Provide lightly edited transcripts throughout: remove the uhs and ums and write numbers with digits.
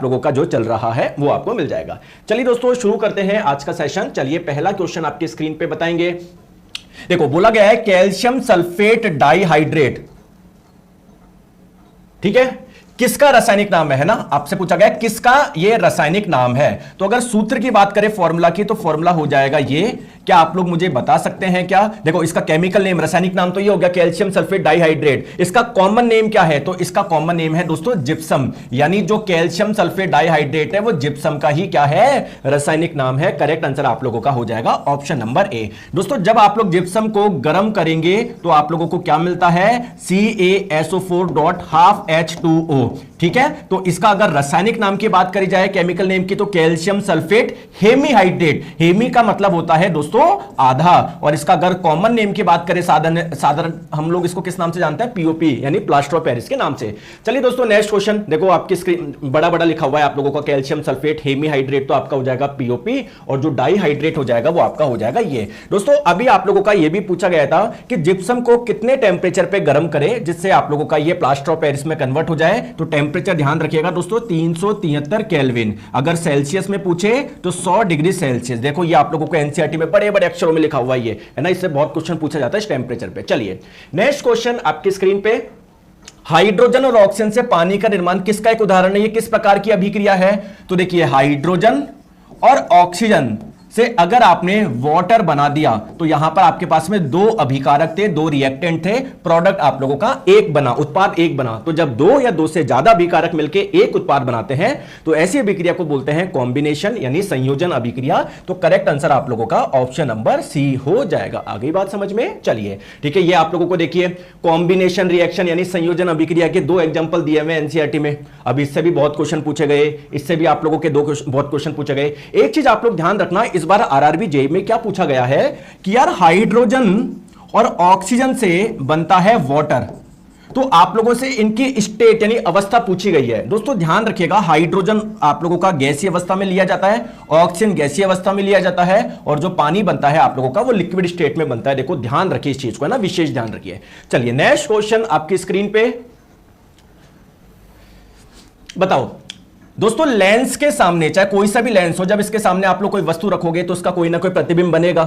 लोगों का जो चल रहा है वो आपको मिल जाएगा। चलिए दोस्तों शुरू करते हैं आज का सेशन। चलिए पहला क्वेश्चन आपकी स्क्रीन पे बताएंगे। देखो बोला गया है कैल्शियम सल्फेट डाइहाइड्रेट, ठीक है, किसका रासायनिक नाम है ना, आपसे पूछा गया किसका ये रासायनिक नाम है। तो अगर सूत्र की बात करें फॉर्मूला की, तो फॉर्मूला हो जाएगा ये। क्या आप लोग मुझे बता सकते हैं क्या? देखो इसका केमिकल नेम, रासायनिक नाम तो ये हो गया कैल्शियम सल्फेट डाइहाइड्रेट। इसका कॉमन नेम क्या है? तो इसका कॉमन नेम है दोस्तों जिप्सम, यानी जो कैल्शियम सल्फेट डाइहाइड्रेट है वो जिप्सम का ही क्या है, रासायनिक नाम है। करेक्ट आंसर आप लोगों का हो जाएगा ऑप्शन नंबर ए। दोस्तों जब आप लोग जिप्सम को गर्म करेंगे तो आप लोगों को क्या मिलता है, CaSO4.12H2O, ठीक है। तो इसका अगर रासायनिक नाम की बात करी जाए, केमिकल नेम की, तो कैल्शियम सल्फेट हेमीहाइड्रेट। हेमी का मतलब होता है दोस्तों आधा, और इसका अगर कॉमन नेम की बात करें, साधारण हम लोग इसको किस नाम से जानते हैं, POP यानी प्लास्टर ऑफ पेरिस के नाम से। चलिए दोस्तों नेक्स्ट क्वेश्चन देखो, आपकी स्क्रीन बड़ा बड़ा लिखा हुआ है आप लोगों का कैल्शियम सल्फेट हेमीहाइड्रेट, तो आपका हो जाएगा POP, और जो डाइहाइड्रेट हो जाएगा वो आपका हो जाएगा ये। दोस्तों अभी आप लोगों का ये भी पूछा गया था कि जिप्सम को कितने टेम्परेचर पे गर्म करें जिससे आप लोगों का ये प्लास्टर ऑफ पेरिस में कन्वर्ट हो जाए। तो टेम्परेचर ध्यान रखिएगा दोस्तों 373 केल्विन, अगर सेल्सियस में पूछे तो 100 डिग्री सेल्सियस। देखो ये आप लोगों को एनसीईआरटी में बड़े बड़े अक्षरों में लिखा हुआ है ना, इससे बहुत क्वेश्चन पूछा जाता है इस टेम्परेचर पे। चलिए नेक्स्ट क्वेश्चन आपकी स्क्रीन पे, हाइड्रोजन और ऑक्सीजन से पानी का निर्माण किसका एक उदाहरण है, ये किस प्रकार की अभिक्रिया है? तो देखिए हाइड्रोजन और ऑक्सीजन से अगर आपने वाटर बना दिया तो यहां पर आपके पास में दो अभिकारक थे, दो रिएक्टेंट थे, प्रोडक्ट आप लोगों का एक बना, उत्पाद एक बना। तो जब दो या दो से ज्यादा अभिकारक मिलकर एक उत्पाद बनाते हैं तो ऐसी अभिक्रिया को बोलते हैं कॉम्बिनेशन यानी संयोजन अभिक्रिया। तो करेक्ट आंसर आप लोगों का ऑप्शन नंबर सी हो जाएगा। आ गई बात समझ में? चलिए ठीक है, ये आप लोगों को देखिए कॉम्बिनेशन रिएक्शन यानी संयोजन अभिक्रिया के दो एग्जांपल दिए हुए एनसीईआरटी में। अब इससे भी बहुत क्वेश्चन पूछे गए, इससे भी आप लोगों के बहुत क्वेश्चन पूछे गए। एक चीज आप लोग ध्यान रखना, इस बार आरआरबी जेईई में क्या पूछा गया है कि यार हाइड्रोजन और ऑक्सीजन से बनता है वाटर, तो आप लोगों से इनकी स्टेट यानी अवस्था पूछी गई है। दोस्तों ध्यान रखिएगा, हाइड्रोजन आप लोगों का गैसीय अवस्था में लिया जाता है, ऑक्सीजन गैसीय अवस्था में लिया जाता है, और जो पानी बनता है आप लोगों का वो लिक्विड स्टेट में बनता है। देखो ध्यान रखिए इस चीज को, है ना, विशेष ध्यान रखिए। चलिए नेक्स्ट क्वेश्चन आपकी स्क्रीन पे बताओ। दोस्तों लेंस के सामने, चाहे कोई सा भी लेंस हो, जब इसके सामने आप लोग कोई वस्तु रखोगे तो उसका कोई ना कोई प्रतिबिंब बनेगा।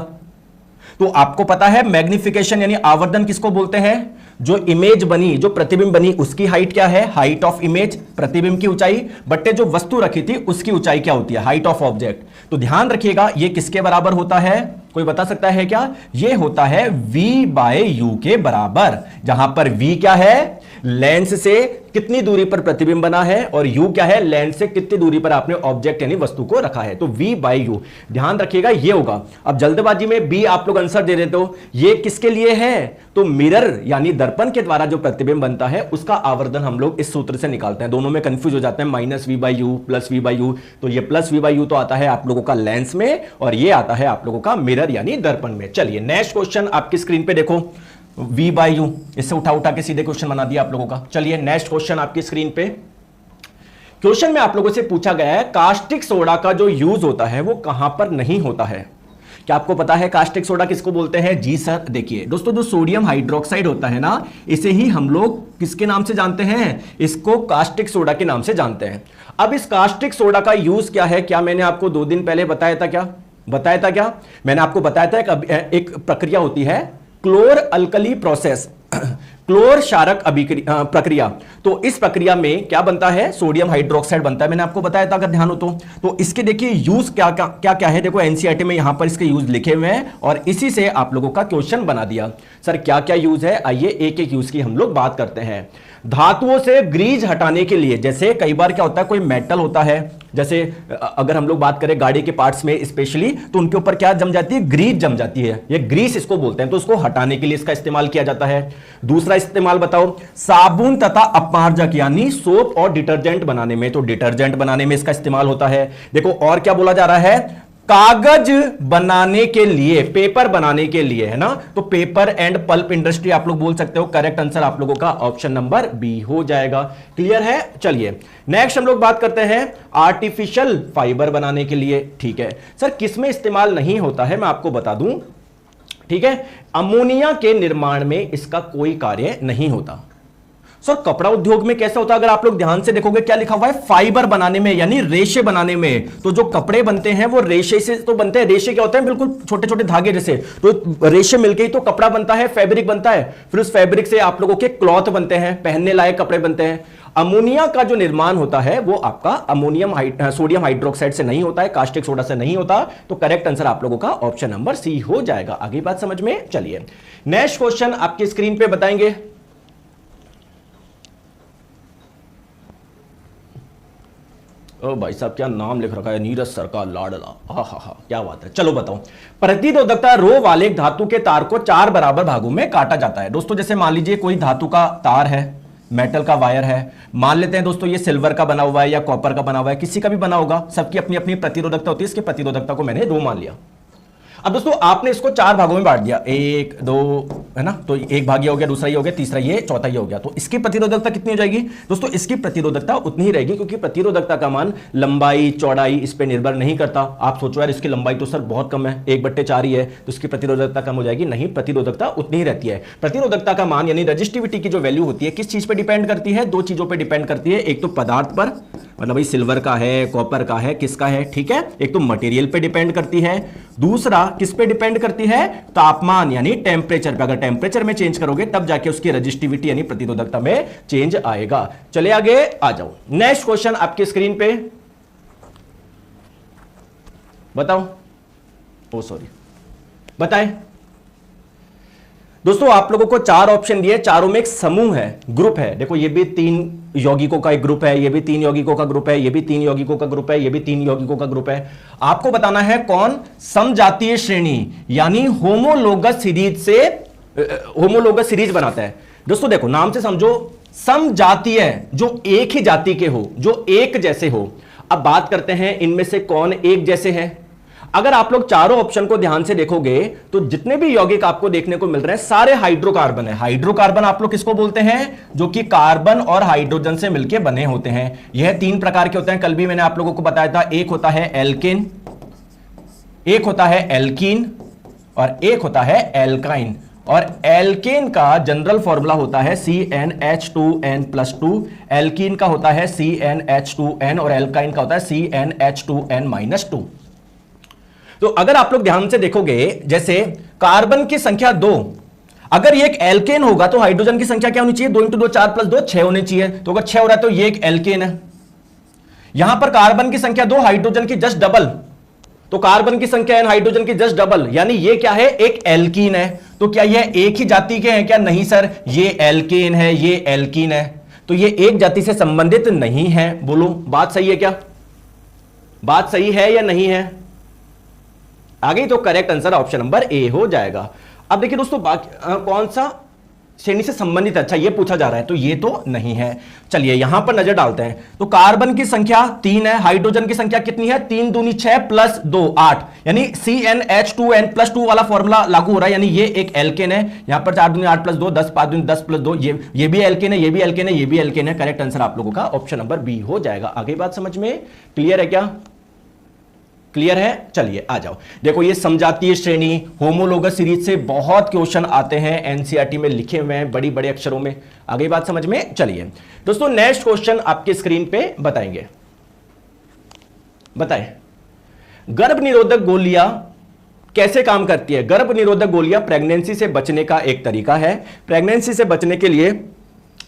तो आपको पता है मैग्निफिकेशन यानी आवर्धन किसको बोलते हैं? जो इमेज बनी, जो प्रतिबिंब बनी, उसकी हाइट क्या है? हाइट ऑफ इमेज, प्रतिबिंब की ऊंचाई, बट्टे जो वस्तु रखी थी उसकी ऊंचाई क्या होती है? Height of object. तो ध्यान रखिएगा ये किसके बराबर होता है? कोई बता सकता है क्या? ये होता है V/U के बराबर, जहां पर V क्या है, लेंस से कितनी दूरी पर प्रतिबिंब बना है, और U क्या है, लेंस से कितनी दूरी पर आपने ऑब्जेक्ट यानी वस्तु को रखा है। तो V/U ध्यान रखिएगा ये होगा। अब जल्दबाजी में B आप लोग आंसर दे देते हो, ये किसके लिए है? तो मिरर यानी दर्पण के द्वारा जो प्रतिबिंब बनता है उसका आवर्धन हम लोग इस सूत्र से निकालते हैं। दोनों में कंफ्यूज हो जाते हैं, -V/U प्लस V/U। तो ये प्लस V/U तो आता है आप लोगों का लेंस में, और ये आता है आप लोगों का मिरर यानी दर्पण में। चलिए नेक्स्ट क्वेश्चन आपकी स्क्रीन पे देखो, V/U, इससे उठा उठा के सीधे क्वेश्चन बना दिया आप लोगों का। चलिए नेक्स्ट क्वेश्चन आपकी स्क्रीन पे, क्वेश्चन में आप लोगों से पूछा गया है कास्टिक सोडा का जो यूज होता है वो कहां पर नहीं होता है। क्या आपको पता है कास्टिक सोडा किसको बोलते हैं? जी सर, देखिए दोस्तों जो सोडियम हाइड्रोक्साइड होता है ना, इसे ही हम लोग किसके नाम से जानते हैं? इसको कास्टिक सोडा के नाम से जानते हैं। अब इस कास्टिक सोडा का यूज क्या है? क्या मैंने आपको 2 दिन पहले बताया था? क्या मैंने आपको बताया था एक प्रक्रिया होती है क्लोर अल्कली प्रोसेस, क्लोर क्षारक प्रक्रिया। तो इस प्रक्रिया में क्या बनता है? सोडियम हाइड्रोक्साइड बनता है, मैंने आपको बताया था अगर ध्यान हो तो इसके देखिए यूज क्या क्या है। देखो एनसीईआरटी में यहां पर इसके यूज लिखे हुए हैं, और इसी से आप लोगों का क्वेश्चन बना दिया। सर क्या क्या यूज है? आइए एक एक यूज की हम लोग बात करते हैं। धातुओं से ग्रीज हटाने के लिए, जैसे कई बार क्या होता है कोई मेटल होता है, जैसे अगर हम लोग बात करें गाड़ी के पार्ट्स में स्पेशली, तो उनके ऊपर क्या जम जाती है? ग्रीस जम जाती है, ये ग्रीस इसको बोलते हैं। तो उसको हटाने के लिए इसका इस्तेमाल किया जाता है। दूसरा इस्तेमाल बताओ, साबुन तथा अपमार्जक यानी सोप और डिटर्जेंट बनाने में, तो डिटर्जेंट बनाने में इसका इस्तेमाल होता है। देखो और क्या बोला जा रहा है? कागज बनाने के लिए, पेपर बनाने के लिए, है ना। तो पेपर एंड पल्प इंडस्ट्री आप लोग बोल सकते हो। करेक्ट आंसर आप लोगों का ऑप्शन नंबर बी हो जाएगा। क्लियर है? चलिए नेक्स्ट हम लोग बात करते हैं आर्टिफिशियल फाइबर बनाने के लिए। ठीक है सर, किसमें इस्तेमाल नहीं होता है मैं आपको बता दूं। ठीक है, अमोनिया के निर्माण में इसका कोई कार्य नहीं होता। सर कपड़ा उद्योग में कैसा होता है, अगर आप लोग ध्यान से देखोगे क्या लिखा हुआ है, फाइबर बनाने में यानी रेशे बनाने में। तो जो कपड़े बनते हैं वो रेशे से तो बनते हैं। रेशे क्या होते हैं, बिल्कुल छोटे छोटे धागे जैसे, तो रेशे मिलके ही तो कपड़ा बनता है, फैब्रिक बनता है। फिर उस फैब्रिक से आप लोगों के क्लॉथ बनते हैं, पहनने लायक कपड़े बनते हैं। अमोनिया का जो निर्माण होता है वो आपका सोडियम हाइड्रोक्साइड से नहीं होता है, कास्टिक सोडा से नहीं होता। तो करेक्ट आंसर आप लोगों का ऑप्शन नंबर सी हो जाएगा। आगे बात समझ में। चलिए नेक्स्ट क्वेश्चन आपकी स्क्रीन पे बताएंगे। ओ भाई साहब क्या नाम लिख रखा है, नीरज सर का लाडला। हा क्या बात है। चलो बताओ, प्रतिरोधकता रो वाले एक धातु के तार को 4 बराबर भागों में काटा जाता है। दोस्तों जैसे मान लीजिए कोई धातु का तार है, मेटल का वायर है, मान लेते हैं दोस्तों ये सिल्वर का बना हुआ है या कॉपर का बना हुआ है, किसी का भी बना होगा, सबकी अपनी अपनी प्रतिरोधकता होती है। इसकी प्रतिरोधकता को मैंने रो मान लिया। अब दोस्तों आपने इसको 4 भागों में बांट दिया, 1 2 है ना, तो एक भाग ये हो गया, दूसरा ये हो गया, तीसरा ये, चौथा ये हो गया। तो इसकी प्रतिरोधकता कितनी हो जाएगी दोस्तों, इसकी प्रतिरोधकता उतनी ही रहेगी, क्योंकि प्रतिरोधकता का मान लंबाई चौड़ाई इस पे निर्भर नहीं करता। आप सोचो यार इसकी लंबाई तो सर बहुत कम है, 1/4 ही है, तो इसकी प्रतिरोधकता कम हो जाएगी। नहीं, प्रतिरोधकता उतनी ही रहती है। प्रतिरोधकता का मान यानी रेजिस्टिविटी की जो वैल्यू होती है किस चीज पर डिपेंड करती है, 2 चीजों पर डिपेंड करती है। एक तो पदार्थ पर, मतलब भाई सिल्वर का है, कॉपर का है, किसका है, ठीक है, एक तो मटेरियल पे डिपेंड करती है, दूसरा किस पे डिपेंड करती है, तापमान यानी टेम्परेचर पे। अगर टेम्परेचर में चेंज करोगे तब जाके उसकी रेजिस्टिविटी यानी प्रतिरोधकता में चेंज आएगा। चले आगे आ जाओ, नेक्स्ट क्वेश्चन आपकी स्क्रीन पे बताओ। ओ सॉरी, बताएं दोस्तों। आप लोगों को 4 ऑप्शन दिए, चारों में एक समूह है, ग्रुप है। देखो ये भी 3 यौगिकों का एक ग्रुप है, ये भी 3 यौगिकों का ग्रुप है, ये भी 3 यौगिकों का ग्रुप है, ये भी 3 यौगिकों का ग्रुप है। आपको बताना है कौन समजातीय श्रेणी यानी होमोलोगस सीरीज बनाता है। दोस्तों देखो नाम से समझो, समजातीय जो एक ही जाति के हो, जो एक जैसे हो। अब बात करते हैं इनमें से कौन एक जैसे हैं। अगर आप लोग चारों ऑप्शन को ध्यान से देखोगे तो जितने भी यौगिक आपको देखने को मिल रहे हैं सारे हाइड्रोकार्बन है। हाइड्रोकार्बन आप लोग किसको बोलते हैं, जो कि कार्बन और हाइड्रोजन से मिलकर बने होते हैं। यह 3 प्रकार के होते हैं, कल भी मैंने आप लोगों को बताया था। एक होता है एल्केन, एक होता है एल्कीन और एक होता है एल्काइन। और एल्केन का जनरल फॉर्मूला होता है CnH2n+2, एल्कीन का होता है CnH2n और एल्काइन का होता है CnH2n-2। तो अगर आप लोग ध्यान से देखोगे, जैसे कार्बन की संख्या 2, अगर ये एक एल्केन होगा तो हाइड्रोजन की संख्या क्या होनी चाहिए, 2 × 2 4 + 2 6 होनी चाहिए। तो अगर 6 हो रहा है तो ये एक एल्केन है। यहां पर कार्बन की संख्या 2, हाइड्रोजन की जस्ट डबल, तो कार्बन की संख्या n, हाइड्रोजन की जस्ट डबल, यानी ये क्या है, एक एल्कीन है। तो क्या ये एक ही जाति के हैं क्या, नहीं सर, ये एल्केन है, ये एल्कीन है, तो ये एक जाति से संबंधित नहीं है। बोलो बात सही है क्या, बात सही है या नहीं है। आ गई, तो correct answer option number A हो जाएगा। अब देखिए दोस्तों कौन सा श्रेणी से संबंधित है, अच्छा ये पूछा जा रहा है, तो ये तो नहीं है। चलिए यहां पर नजर डालते हैं। तो कार्बन की संख्या 3 है, हाइड्रोजन की संख्या कितनी है, 3 दूनी 6 + 2 8, यानी CnH2n+2 वाला फॉर्मूला लागू हो रहा है, यानी ये एक एल्केन है। यहां पर 4 दूनी 8 + 2 10, 5 दूनी 10 + 2, ये भी एल्केन है, ये भी एल्केन है, ये भी एल्केन है। करेक्ट आंसर आप लोगों का ऑप्शन नंबर बी हो जाएगा। आगे बात समझ में क्लियर है क्या, क्लियर है। चलिए आ जाओ, देखो ये समजातीय श्रेणी होमोलोगस सीरीज से बहुत क्वेश्चन आते हैं, एनसीईआरटी में लिखे हुए हैं बड़ी बड़े अक्षरों में। आगे बात समझ में। चलिए दोस्तों नेक्स्ट क्वेश्चन आपके स्क्रीन पे बताएंगे, बताएं गर्भ निरोधक गोलियां कैसे काम करती है। गर्भ निरोधक गोलियां प्रेगनेंसी से बचने का एक तरीका है। प्रेगनेंसी से बचने के लिए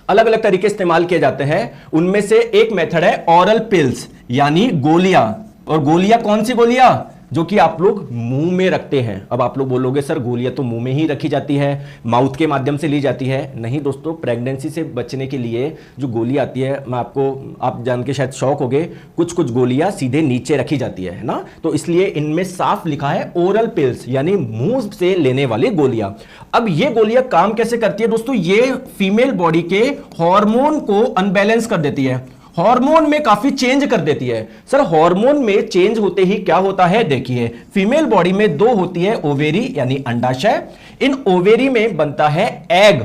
अलग अलग तरीके इस्तेमाल किए जाते हैं, उनमें से एक मेथड है ऑरल पिल्स यानी गोलियां। और गोलियां कौन सी गोलियां, जो कि आप लोग मुंह में रखते हैं। अब आप लोग बोलोगे सर गोलियां तो मुंह में ही रखी जाती है, माउथ के माध्यम से ली जाती है। नहीं दोस्तों, प्रेगनेंसी से बचने के लिए जो गोली आती है, मैं आपको, आप जान के शायद शौक होगे, कुछ कुछ गोलियां सीधे नीचे रखी जाती है ना, तो इसलिए इनमें साफ लिखा है ओरल पिल्स यानी मुंह से लेने वाली गोलियां। अब ये गोलियां काम कैसे करती है दोस्तों, ये फीमेल बॉडी के हार्मोन को अनबैलेंस कर देती है, हार्मोन में काफी चेंज कर देती है। सर हार्मोन में चेंज होते ही क्या होता है, देखिए फीमेल बॉडी में 2 होती है ओवेरी यानी अंडाशय, इन ओवेरी में बनता है एग,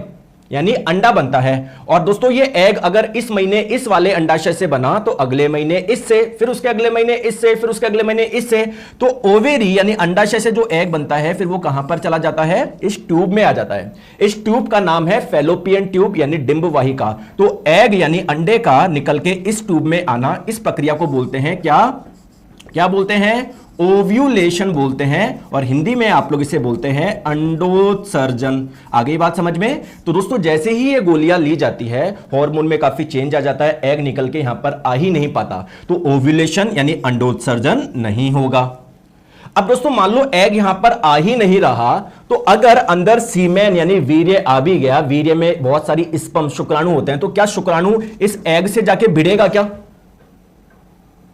यानी अंडा बनता है। और दोस्तों ये एग अगर इस महीने इस वाले अंडाशय से बना तो अगले महीने इससे, फिर उसके अगले महीने इससे, फिर उसके अगले महीने इससे, तो ओवेरी यानी अंडाशय से जो एग बनता है फिर वो कहां पर चला जाता है, इस ट्यूब में आ जाता है। इस ट्यूब का नाम है फैलोपियन ट्यूब यानी डिंब वाहिका। तो एग यानी अंडे का निकल के इस ट्यूब में आना, इस प्रक्रिया को बोलते हैं क्या बोलते हैं, ओव्यूलेशन बोलते हैं। और हिंदी में आप लोग इसे बोलते हैं अंडोत्सर्जन। आगे बात समझ में। तो दोस्तों जैसे ही ये गोलियां ली जाती है हार्मोन में काफी चेंज आ जाता है, एग निकल के यहां पर आ ही नहीं पाता, तो ओव्यूलेशन यानी अंडोत्सर्जन नहीं होगा। अब दोस्तों मान लो एग यहां पर आ ही नहीं रहा, तो अगर अंदर सीमेन यानी वीर्य आ भी गया, वीर्य में बहुत सारी स्पर्म शुक्राणु होते हैं, तो क्या शुक्राणु इस एग से जाके भिड़ेगा क्या?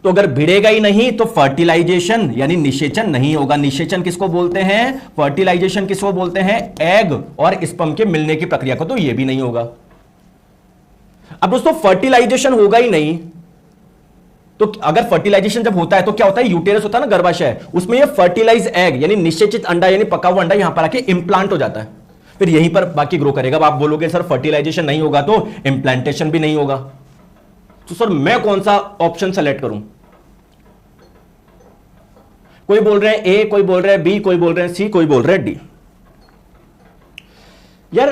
तो अगर भिड़ेगा ही नहीं तो फर्टिलाइजेशन यानी निषेचन नहीं होगा। निषेचन किसको बोलते हैं, फर्टिलाइजेशन किसको बोलते हैं, एग और स्पर्म के मिलने की प्रक्रिया को, तो यह भी नहीं होगा। अब दोस्तों फर्टिलाइजेशन होगा ही नहीं, तो अगर फर्टिलाइजेशन जब होता है तो क्या होता है, यूटेरस होता है ना गर्भाशय, उसमें यह फर्टिलाइज एग यानी निषेचित अंडा यानी पका हुआ अंडा यहां पर आके इंप्लांट हो जाता है, फिर यहीं पर बाकी ग्रो करेगा। अब आप बोलोगे सर फर्टिलाइजेशन नहीं होगा तो इंप्लांटेशन भी नहीं होगा, तो सर मैं कौन सा ऑप्शन सेलेक्ट करूं? कोई बोल रहे हैं ए, कोई बोल रहे हैं बी, कोई बोल रहे हैं सी, कोई बोल रहे हैं डी। यार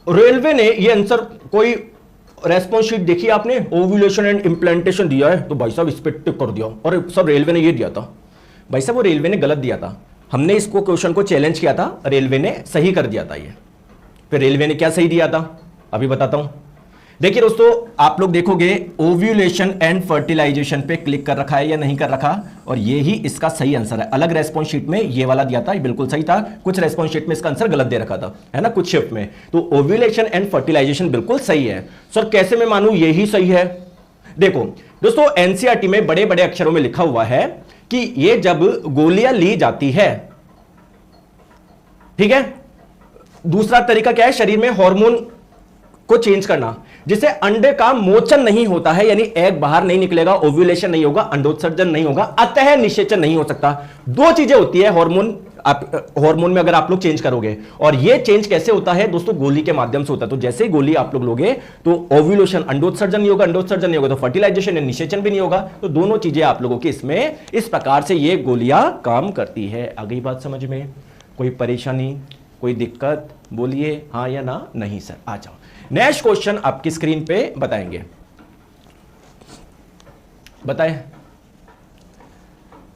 रेलवे ने ये आंसर कोई रेस्पॉन्स शीट देखी आपने, ओव्यूलेशन एंड इंप्लांटेशन दिया है, तो भाई साहब इस पे टिक कर दिया। और सब रेलवे ने ये दिया था, भाई साहब वो रेलवे ने गलत दिया था, हमने इसको क्वेश्चन को चैलेंज किया था, रेलवे ने सही कर दिया था ये। फिर रेलवे ने क्या सही दिया था अभी बताता हूं। देखिए दोस्तों आप लोग देखोगे ओव्यूलेशन एंड फर्टिलाइजेशन पे क्लिक कर रखा है या नहीं कर रखा, और ये ही इसका सही आंसर है। अलग रेस्पॉन्स शीट में ये वाला दिया था, ये बिल्कुल सही था, कुछ रेस्पॉन्स शीट में इसका आंसर गलत दे रखा था, है ना, कुछ शिफ्ट में। तो ओव्यूलेशन एंड फर्टिलाइजेशन बिल्कुल सही है। सर कैसे मैं मानूं ये ही सही है? देखो दोस्तों एनसीईआरटी में बड़े बड़े अक्षरों में लिखा हुआ है कि ये जब गोलियां ली जाती है, ठीक है, दूसरा तरीका क्या है, शरीर में हार्मोन को चेंज करना, जिसे अंडे का मोचन नहीं होता है, यानी एग बाहर नहीं निकलेगा, ओव्यूलेशन नहीं होगा, अंडोत्सर्जन नहीं होगा, अतः निषेचन नहीं हो सकता। दो चीजें होती है हार्मोन, हार्मोन में अगर आप लोग चेंज करोगे, और ये चेंज कैसे होता है दोस्तों, गोली के माध्यम से होता है। तो जैसे ही गोली आप लोग लोगे तो ओव्यूलेशन अंडोत्सर्जन नहीं होगा, अंडोत्सर्जन नहीं होगा तो फर्टिलाइजेशन या निषेचन भी नहीं होगा। तो दोनों चीजें आप लोगों की इसमें इस प्रकार से ये गोलियां काम करती है। अगली बात समझ में, कोई परेशानी, कोई दिक्कत, बोलिए हाँ या ना। नहीं सर, आ जाओ। नेक्स्ट क्वेश्चन आपकी स्क्रीन पे बताएंगे, बताएं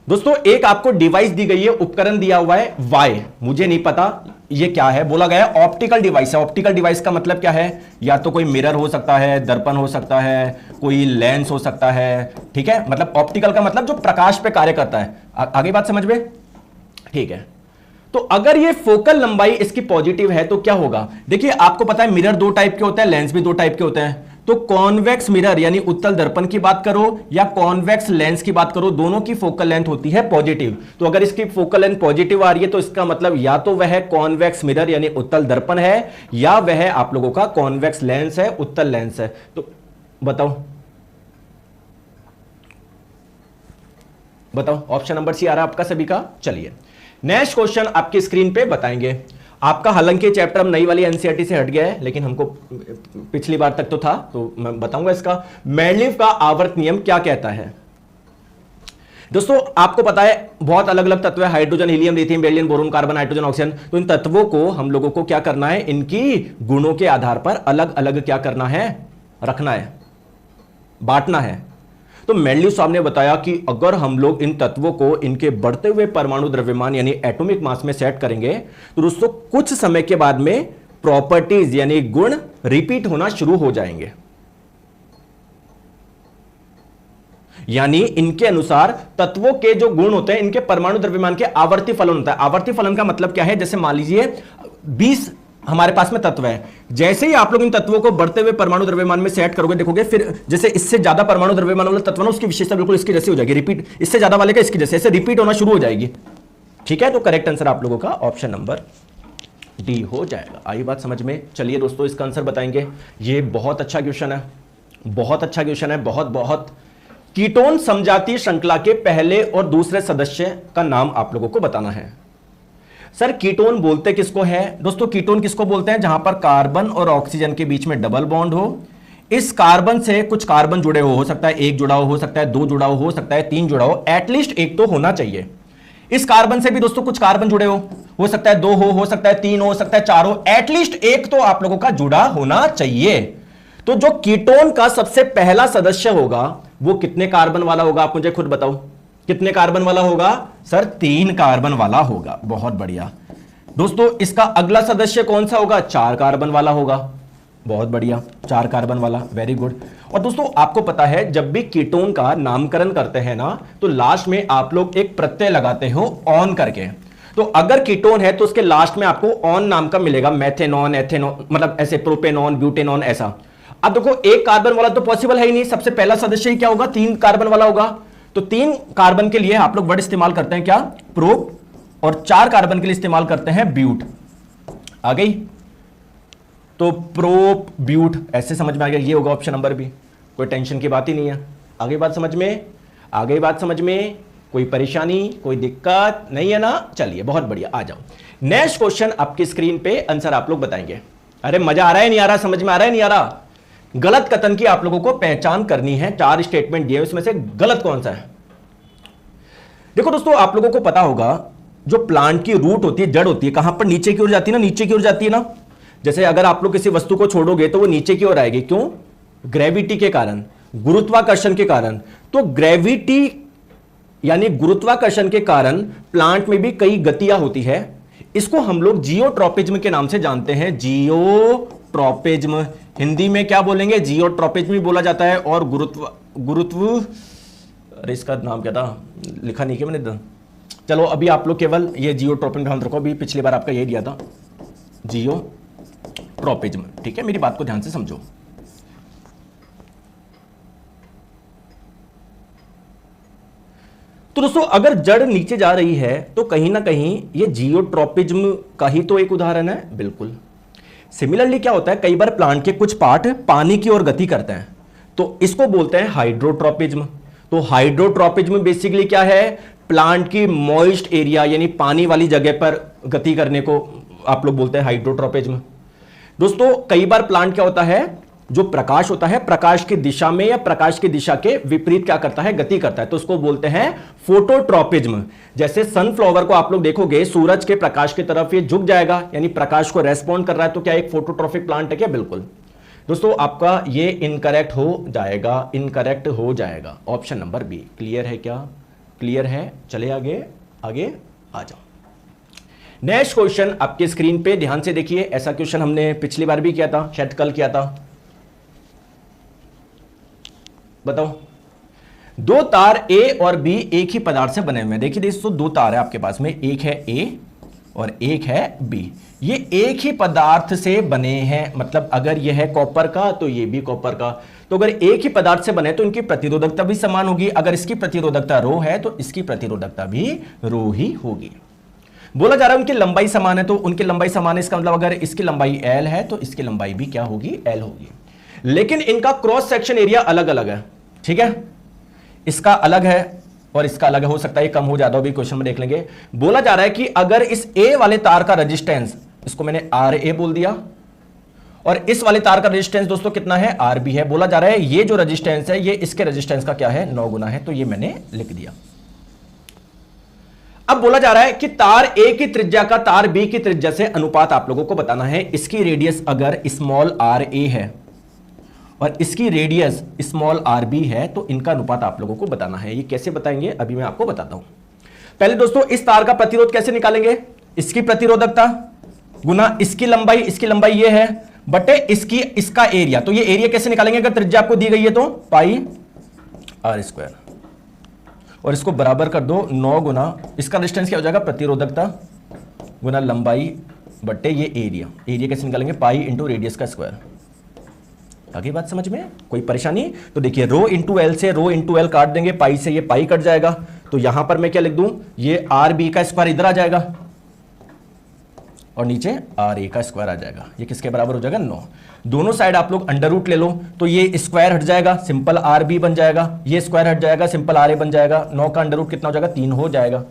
दोस्तों। एक आपको डिवाइस दी गई है, उपकरण दिया हुआ है वाई, मुझे नहीं पता ये क्या है, बोला गया है ऑप्टिकल डिवाइस है। ऑप्टिकल डिवाइस का मतलब क्या है, या तो कोई मिरर हो सकता है, दर्पण हो सकता है, कोई लेंस हो सकता है, ठीक है। मतलब ऑप्टिकल का मतलब जो प्रकाश पे कार्य करता है। आगे बात समझ में, ठीक है। तो अगर ये फोकल लंबाई इसकी पॉजिटिव है तो क्या होगा, देखिए आपको पता है मिरर दो टाइप के होते हैं, लेंस भी दो टाइप के होते हैं। तो कॉन्वेक्स मिरर यानी उत्तल दर्पण की बात करो या कॉन्वेक्स लेंस की बात करो, दोनों की फोकल लेंथ होती है पॉजिटिव। तो अगर इसकी फोकल लेंथ पॉजिटिव आ रही है तो इसका मतलब या तो वह कॉन्वेक्स मिरर यानी उत्तल दर्पण है, या वह आप लोगों का कॉन्वेक्स लेंस है, उत्तल लेंस है। तो बताओ बताओ, ऑप्शन नंबर सी आ रहा है आपका सभी का। चलिए नेक्स्ट क्वेश्चन आपकी स्क्रीन पे बताएंगे आपका। हालांकि चैप्टर अब नई वाली एनसीईआरटी से हट गया है, लेकिन हमको पिछली बार तक तो था, तो मैं बताऊंगा इसका। मेंडलीव का आवर्त नियम क्या कहता है? दोस्तों आपको पता है बहुत अलग अलग तत्व है, hydrogen, helium, lithium, beryllium, boron, carbon, nitrogen, oxygen. तो इन तत्वों को हम लोगों को क्या करना है, इनकी गुणों के आधार पर अलग अलग क्या करना है, रखना है, बांटना है। तो मेंडलीव साहब ने बताया कि अगर हम लोग इन तत्वों को इनके बढ़ते हुए परमाणु द्रव्यमान यानी एटॉमिक मास में सेट करेंगे तो दोस्तों कुछ समय के बाद में प्रॉपर्टीज यानी गुण रिपीट होना शुरू हो जाएंगे। यानी इनके अनुसार तत्वों के जो गुण होते हैं, इनके परमाणु द्रव्यमान के आवर्ती फलन होता है। आवर्ती फलन का मतलब क्या है, जैसे मान लीजिए 20 हमारे पास में तत्व है, जैसे ही आप लोग इन तत्वों को बढ़ते हुए परमाणु द्रव्यमान में सेट करोगे, देखोगे फिर जैसे इससे ज्यादा परमाणु द्रव्यमान वाला तत्व ना, उसकी विशेषता बिल्कुल इसकी जैसी हो जाएगी, रिपीट, इससे ज्यादा वाले का इसकी जैसे, ऐसे रिपीट होना शुरू हो जाएगी। ठीक है, तो करेक्ट आंसर आप लोगों का ऑप्शन नंबर डी हो जाएगा। आई बात समझ में। चलिए दोस्तों इसका आंसर बताएंगे। ये बहुत अच्छा क्वेश्चन है, बहुत अच्छा क्वेश्चन है, बहुत बहुत। कीटोन समजातीय श्रृंखला के पहले और दूसरे सदस्य का नाम आप लोगों को बताना है। सर कीटोन बोलते किसको है? दोस्तों कीटोन किसको बोलते हैं? जहां पर कार्बन और ऑक्सीजन के बीच में डबल बॉन्ड हो, इस कार्बन से कुछ कार्बन जुड़े हो सकता है एक जुड़ा हो सकता है दो जुड़ा हो सकता है तीन जुड़ा हो, एटलीस्ट एक तो होना चाहिए। इस कार्बन से भी दोस्तों कुछ कार्बन जुड़े हो सकता है दो हो सकता है तीन हो सकता है चार हो, एटलीस्ट एक तो आप लोगों का जुड़ा होना चाहिए। तो जो कीटोन का सबसे पहला सदस्य होगा वो कितने कार्बन वाला होगा? आप मुझे खुद बताओ, कितने कार्बन वाला होगा? सर 3 कार्बन वाला होगा। बहुत बढ़िया दोस्तों, इसका अगला सदस्य कौन सा होगा? 4 कार्बन वाला होगा। बहुत बढ़िया, 4 कार्बन वाला, वेरी गुड। और दोस्तों आपको पता है जब भी कीटोन का नामकरण करते हैं ना तो लास्ट में आप लोग एक प्रत्यय लगाते हो ऑन करके। तो अगर कीटोन है तो उसके लास्ट में आपको ऑन नाम का मिलेगा, मेथेनॉन, एथेनॉन, मतलब ऐसे प्रोपेनॉन, ब्यूटेनॉन ऐसा। अब देखो एक कार्बन वाला तो पॉसिबल है ही नहीं, सबसे पहला सदस्य ही क्या होगा? 3 कार्बन वाला होगा। तो 3 कार्बन के लिए आप लोग वर्ड इस्तेमाल करते हैं क्या? प्रोप, और 4 कार्बन के लिए इस्तेमाल करते हैं ब्यूट। आ गई? तो प्रोप ब्यूट ऐसे समझ में आ गया, ये होगा ऑप्शन नंबर बी। कोई टेंशन की बात ही नहीं है। आगे बात समझ में? आगे बात समझ में? कोई परेशानी, कोई दिक्कत नहीं है ना? चलिए बहुत बढ़िया, आ जाओ नेक्स्ट क्वेश्चन। आपकी स्क्रीन पे आंसर आप लोग बताएंगे। अरे मजा आ रहा है नहीं आ रहा? समझ में आ रहा है नहीं आ रहा? गलत कथन की आप लोगों को पहचान करनी है। 4 स्टेटमेंट दिए, उसमें से गलत कौन सा है? देखो दोस्तों आप लोगों को पता होगा जो प्लांट की रूट होती है, जड़ होती है, कहां पर? नीचे की ओर जाती है ना, नीचे की ओर जाती है ना। जैसे अगर आप लोग किसी वस्तु को छोड़ोगे तो वो नीचे की ओर आएगी। क्यों? ग्रेविटी के कारण, गुरुत्वाकर्षण के कारण। तो ग्रेविटी यानी गुरुत्वाकर्षण के कारण प्लांट में भी कई गतियां होती है। इसको हम लोग जियोट्रॉपिज्म के नाम से जानते हैं। जियोट्रॉपिज्म हिंदी में क्या बोलेंगे? जियोट्रॉपिज्म ही बोला जाता है। और गुरुत्व अरे इसका नाम क्या था, लिखा नहीं क्या मैंने? चलो अभी आप लोग केवल ये जियोट्रॉपिज्म ध्यान रखो, अभी पिछली बार आपका ये दिया था जियोट्रॉपिज्म। ठीक है, मेरी बात को ध्यान से समझो। तो दोस्तों अगर जड़ नीचे जा रही है तो कहीं ना कहीं ये जियोट्रॉपिज्म का ही तो एक उदाहरण है। बिल्कुल सिमिलरली क्या होता है, कई बार प्लांट के कुछ पार्ट पानी की ओर गति करते हैं तो इसको बोलते हैं हाइड्रोट्रॉपिज्म। तो हाइड्रोट्रॉपिज्म बेसिकली क्या है? प्लांट की मॉइस्ट एरिया यानी पानी वाली जगह पर गति करने को आप लोग बोलते हैं हाइड्रोट्रॉपिज्म। दोस्तों कई बार प्लांट क्या होता है, जो प्रकाश होता है प्रकाश की दिशा में या प्रकाश की दिशा के विपरीत क्या करता है? गति करता है। तो उसको बोलते हैं फोटोट्रॉपिज्म। जैसे सनफ्लावर को आप लोग देखोगे सूरज के प्रकाश की तरफ ये झुक जाएगा, यानी प्रकाश को रेस्पॉन्ड कर रहा है। तो क्या एक फोटोट्रॉपिक प्लांट है क्या? बिल्कुल। दोस्तों आपका ये इनकरेक्ट हो जाएगा, इनकरेक्ट हो जाएगा। Option number B. क्लियर है क्या? क्लियर है? चले आगे, आगे आ जाओ। नेक्स्ट क्वेश्चन आपके स्क्रीन पे ध्यान से देखिए। ऐसा क्वेश्चन हमने पिछली बार भी किया था, शायद कल किया था। बताओ, 2 तार ए और बी एक ही पदार्थ से बने हुए हैं। देखिए दोस्तों 2 तार है आपके पास में, एक है ए और एक है बी। ये एक ही पदार्थ से बने हैं, मतलब अगर ये है कॉपर का तो ये भी कॉपर का। तो अगर एक ही पदार्थ से बने तो इनकी प्रतिरोधकता भी समान होगी। अगर इसकी प्रतिरोधकता रो है तो इसकी प्रतिरोधकता भी रो ही होगी। बोला जा रहा है उनकी लंबाई समान है, तो उनकी लंबाई समान है इसका मतलब अगर इसकी लंबाई एल है तो इसकी लंबाई भी क्या होगी? एल होगी। लेकिन इनका क्रॉस सेक्शन एरिया अलग अलग है। ठीक है, इसका अलग है और इसका अलग है, हो सकता है कम हो ज्यादा भी, क्वेश्चन में देख लेंगे। बोला जा रहा है कि अगर इस ए वाले तार का रेजिस्टेंस, इसको मैंने आर ए बोल दिया, और इस वाले तार का रेजिस्टेंस दोस्तों कितना है? आर बी है। बोला जा रहा है ये जो रेजिस्टेंस है ये इसके रेजिस्टेंस का क्या है? 9 गुना है। तो ये मैंने लिख दिया। अब बोला जा रहा है कि तार ए की त्रिज्या का तार बी की त्रिज्या से अनुपात आप लोगों को बताना है। इसकी रेडियस अगर स्मॉल आर ए है और इसकी रेडियस स्मॉल आर बी है तो इनका अनुपात आप लोगों को बताना है। ये कैसे बताएंगे अभी मैं आपको बताता हूं। पहले दोस्तों इस तार का प्रतिरोध कैसे निकालेंगे? इसकी प्रतिरोधकता गुना इसकी लंबाई ये है बटे इसका एरिया। तो ये एरिया कैसे निकालेंगे? अगर त्रिज्या आपको दी गई है तो पाई आर स्क्वायर, और इसको बराबर कर दो 9 गुना इसका डिस्टेंस क्या हो जाएगा? प्रतिरोधकता गुना लंबाई बटे ये एरिया। एरिया कैसे निकालेंगे? पाई इंटू रेडियस का स्क्वायर। आगे बात समझ में? कोई परेशानी? तो देखिए रो इंटू एल से रो इंटू एल काट देंगे, पाई से ये पाई कट जाएगा। तो यहां पर मैं क्या लिख दूं? ये आर बी का स्क्वायर इधर आ जाएगा और नीचे आर ए का स्क्वायर आ जाएगा। ये किसके बराबर हो जाएगा? 9। दोनों साइड आप लोग अंडर रूट ले लो तो ये स्क्वायर हट जाएगा, सिंपल आर बी बन जाएगा। ये स्क्वायर हट जाएगा, सिंपल आर ए बन जाएगा। 9 का अंडर रूट कितना हो जाएगा? 3 हो जाएगा।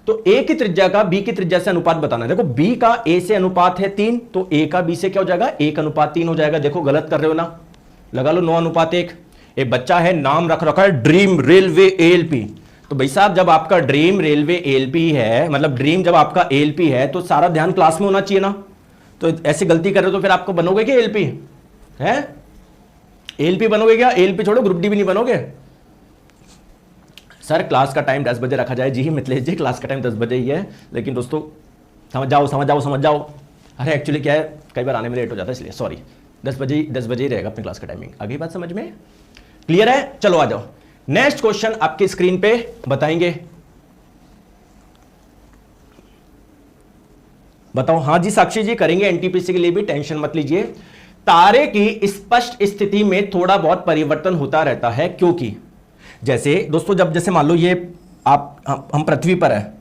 तो ए की त्रिज्या का बी की त्रिज्या से अनुपात बताना है। देखो बी का ए से अनुपात है 3, तो ए का बी से क्या हो जाएगा, 1:3 हो जाएगा। देखो गलत कर रहे हो ना, लगा लो 9:1। एक बच्चा है, नाम रख रखा है ड्रीम रेलवे एएलपी। तो भाई साहब जब आपका ड्रीम रेलवे एएलपी है, मतलब ड्रीम जब आपका एएलपी है, तो सारा ध्यान क्लास में होना चाहिए ना। तो ऐसी गलती कर रहे हो तो फिर आपको बनोगे क्या एएलपी है? एएलपी बनोगे क्या? एएलपी छोड़ो, ग्रुप डी भी नहीं बनोगे। सर क्लास का टाइम 10 बजे रखा जाए। जी मिथिलेश जी, क्लास का टाइम 10 बजे ही है, लेकिन दोस्तों समझ जाओ समझ जाओ समझ जाओ। अरे एक्चुअली क्या है, कई बार आने में लेट हो जाता है, इसलिए सॉरी। 10 बजे ही रहेगा अपनी क्लास का टाइमिंग। आगे बात समझ में क्लियर है? चलो आ जाओ, नेक्स्ट क्वेश्चन आपकी स्क्रीन पे बताएंगे। बताओ। हाँ जी साक्षी जी, करेंगे एनटीपीसी के लिए भी, टेंशन मत लीजिए। तारे की स्पष्ट स्थिति में थोड़ा बहुत परिवर्तन होता रहता है, क्योंकि जैसे दोस्तों जब जैसे मान लो ये हम पृथ्वी पर है,